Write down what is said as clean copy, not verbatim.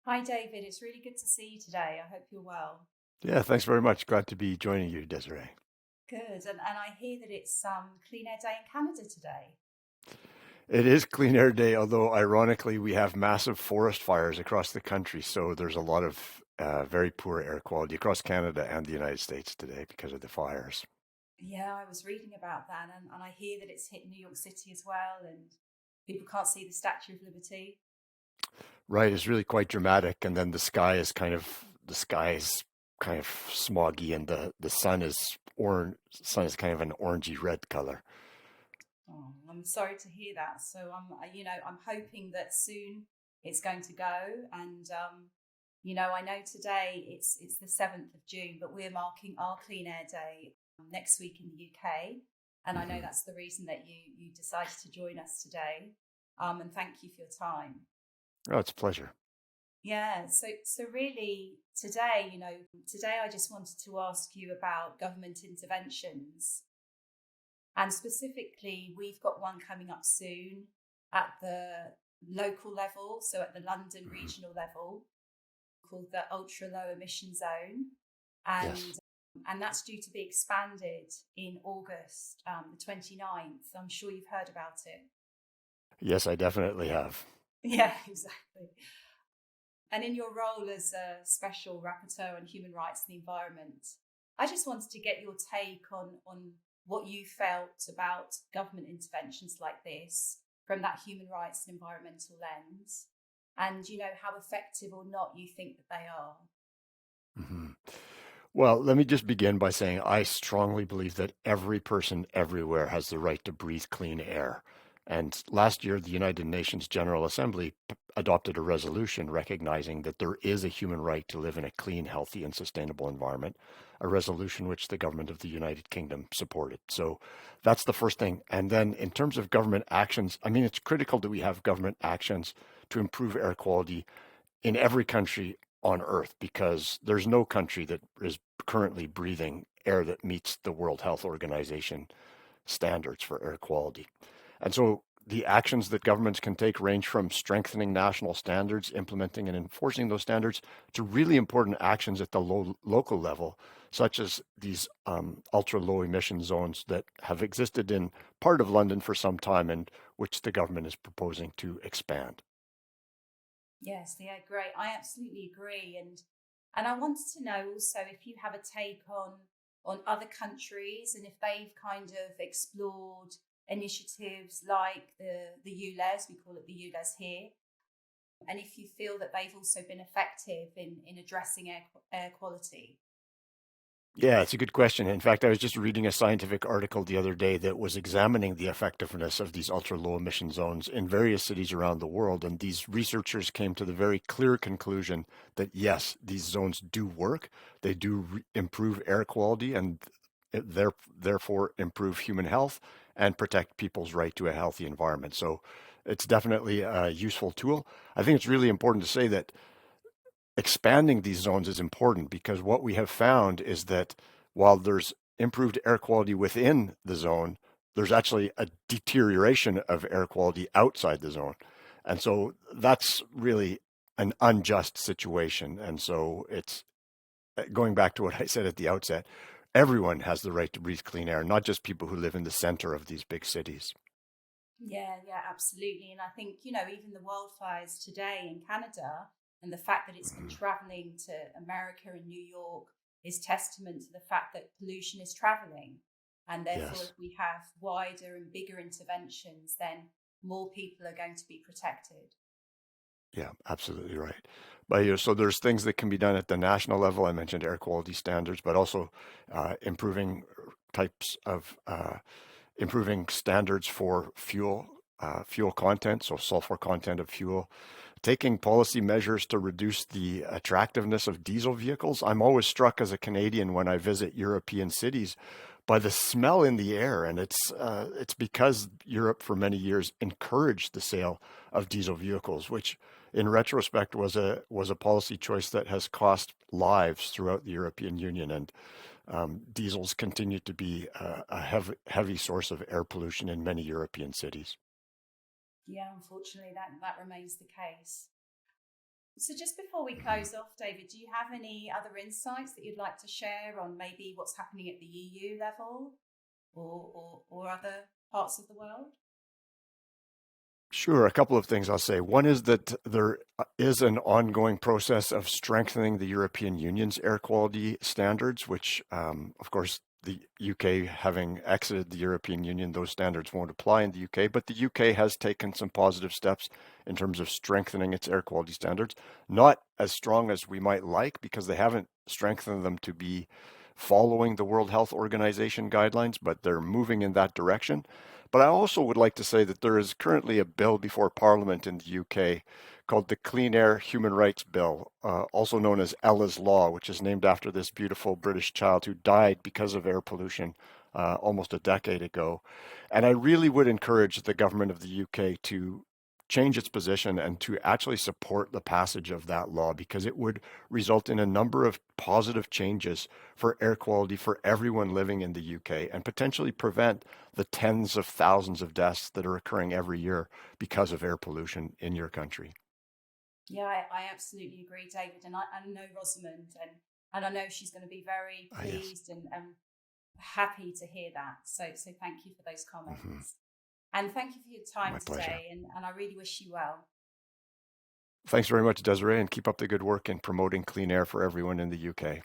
Hi, David. It's really good to see you today. I hope you're well. Yeah, thanks very much. Glad to be joining you, Desiree. Good. And I hear that it's Clean Air Day in Canada today. It is Clean Air Day, although ironically, we have massive forest fires across the country. So there's a lot of very poor air quality across Canada and the United States today because of the fires. Yeah, I was reading about that, and I hear that it's hit New York City as well, and people can't see the Statue of Liberty. Right, it's really quite dramatic. And then the sky is kind of smoggy, and the sun is orange. Sun is kind of an orangey red color. Oh, I'm sorry to hear that. So I'm hoping that soon it's going to go. And I know today it's the 7th of June, but we're marking our Clean Air Day next week in the UK. And I know Hmm. that's the reason that you decided to join us today. And thank you for your time. Oh, it's a pleasure. Yeah, so really today I just wanted to ask you about government interventions. And specifically, we've got one coming up soon at the local level, so at the London Hmm. regional level, called the Ultra Low Emission Zone. And Yes. and that's due to be expanded in August, the 29th. I'm sure you've heard about it. Yes, I definitely have. Yeah, exactly. And in your role as a Special Rapporteur on Human Rights and the Environment, I just wanted to get your take on what you felt about government interventions like this from that human rights and environmental lens, and how effective or not you think that they are. Hmm. Well, let me just begin by saying I strongly believe that every person everywhere has the right to breathe clean air. And last year, the United Nations General Assembly adopted a resolution recognizing that there is a human right to live in a clean, healthy, and sustainable environment, a resolution which the government of the United Kingdom supported. So that's the first thing. And then in terms of government actions, I mean, it's critical that we have government actions to improve air quality in every country on earth because there's no country that is currently breathing air that meets the World Health Organization standards for air quality. And so the actions that governments can take range from strengthening national standards, implementing and enforcing those standards, to really important actions at the local level, such as these ultra low emission zones that have existed in part of London for some time and which the government is proposing to expand. Yes, yeah, great. I absolutely agree, and I wanted to know also if you have a take on other countries and if they've kind of explored initiatives like the ULEZ, we call it the ULEZ here, and if you feel that they've also been effective in addressing air quality. Yeah, it's a good question. In fact, I was just reading a scientific article the other day that was examining the effectiveness of these ultra low emission zones in various cities around the world. And these researchers came to the very clear conclusion that yes, these zones do work. They do improve air quality and therefore improve human health and protect people's right to a healthy environment. So it's definitely a useful tool. I think it's really important to say that expanding these zones is important because what we have found is that while there's improved air quality within the zone, there's actually a deterioration of air quality outside the zone. And so that's really an unjust situation. And so it's going back to what I said at the outset, everyone has the right to breathe clean air, not just people who live in the center of these big cities. Yeah, yeah, absolutely. And I think, even the wildfires today in Canada and the fact that it's been Mhm. traveling to America and New York is testament to the fact that pollution is traveling. And therefore, if Yes. we have wider and bigger interventions, then more people are going to be protected. Yeah, absolutely right. But so there's things that can be done at the national level. I mentioned air quality standards, but also improving types of improving standards for fuel content, so sulfur content of fuel, taking policy measures to reduce the attractiveness of diesel vehicles. I'm always struck as a Canadian when I visit European cities by the smell in the air, and it's because Europe for many years encouraged the sale of diesel vehicles, which in retrospect was a policy choice that has cost lives throughout the European Union. And diesels continue to be a heavy source of air pollution in many European cities. Yeah, unfortunately, that remains the case. So just before we Mhm. close off, David, do you have any other insights that you'd like to share on maybe what's happening at the EU level or other parts of the world? Sure, a couple of things I'll say. One is that there is an ongoing process of strengthening the European Union's air quality standards, which, of course, the UK having exited the European Union, those standards won't apply in the UK, but the UK has taken some positive steps in terms of strengthening its air quality standards. Not as strong as we might like because they haven't strengthened them to be following the World Health Organization guidelines, but they're moving in that direction. But I also would like to say that there is currently a bill before Parliament in the UK called the Clean Air Human Rights Bill, also known as Ella's Law, which is named after this beautiful British child who died because of air pollution almost a decade ago. And I really would encourage the government of the UK to change its position and to actually support the passage of that law because it would result in a number of positive changes for air quality for everyone living in the UK and potentially prevent the tens of thousands of deaths that are occurring every year because of air pollution in your country. Yeah, I absolutely agree, David. And I know Rosamond, and I know she's going to be very Ah, yes. pleased and happy to hear that. So thank you for those Hmm. comments. And thank you for your time My pleasure. today. And I really wish you well. Thanks very much, Desiree, and keep up the good work in promoting clean air for everyone in the UK.